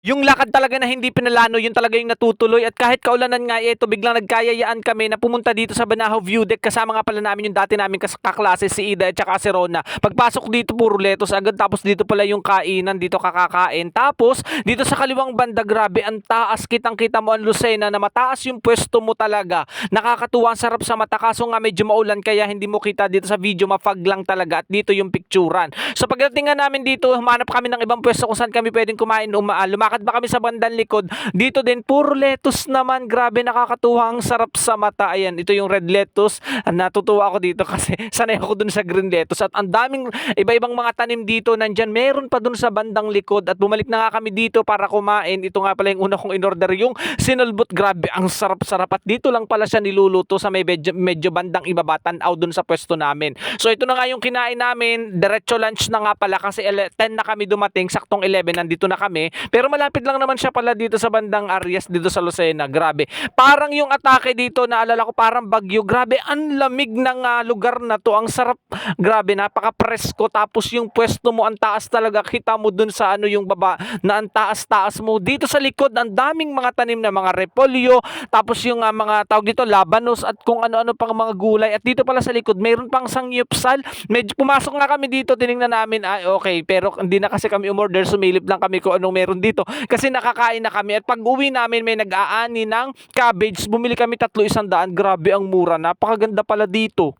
Yung lakad talaga na hindi pinalano, yun talaga yung natutuloy at kahit kaulanan nga ito, biglang nagkayayaan kami na pumunta dito sa Banahaw View Deck kasama nga pala namin yung dati namin kaklase si Ida at saka si Rona. Pagpasok dito puro lettuce agad tapos dito pala yung kainan, dito kakakain. Tapos dito sa kaliwang banda grabe ang taas, kitang-kita mo ang Lucena na mataas yung pwesto mo talaga. Nakakatuwa, ang sarap sa mata kaso nga medyo maulan kaya hindi mo kita dito sa video, mafag lang talaga at dito yung picturan. So pagdating nga namin dito, humanap kami ng ibang pwesto kung saan kami pwedeng kumain, lumakad pa kami sa bandang likod. Dito din, puro lettuce naman. Grabe, nakakatuwa. Ang sarap sa mata. Ayan, ito yung red lettuce. Natutuwa ako dito kasi sanay ako dun sa green lettuce. At ang daming iba-ibang mga tanim dito. Nandyan, meron pa dun sa bandang likod. At bumalik na nga kami dito para kumain. Ito nga pala yung una kong in-order, yung sinulbot. Grabe, ang sarap-sarap. At dito lang pala siya niluluto sa may medyo bandang ibaba. Tanaw dun sa pwesto namin. So ito na nga yung kinain namin. Diretso lunch na nga pala kasi 10 na kami dumating. Saktong 11, nandito na kami. Pero malapit lang naman siya pala dito sa bandang Arias, dito sa Lucena. Grabe. Parang yung atake dito, naalala ko parang bagyo. Grabe, ang lamig ng lugar na to. Ang sarap. Grabe, napaka-presko. Tapos yung pwesto mo, ang taas talaga. Kita mo dun sa ano yung baba na ang taas-taas mo. Dito sa likod, ang daming mga tanim na mga repolyo. Tapos yung mga tawag dito, labanos at kung ano-ano pang mga gulay. At dito pala sa likod, mayroon pang sangyupsal. Medyo pumasok nga kami dito, tiningnan namin, ay okay. Pero hindi na kasi kami umorder, sumilip lang kami kung anong meron dito. Kasi nakakain na kami at pag uwi namin may nag-aani ng cabbage. Bumili kami 3 100. Grabe ang mura. Napakaganda pala dito.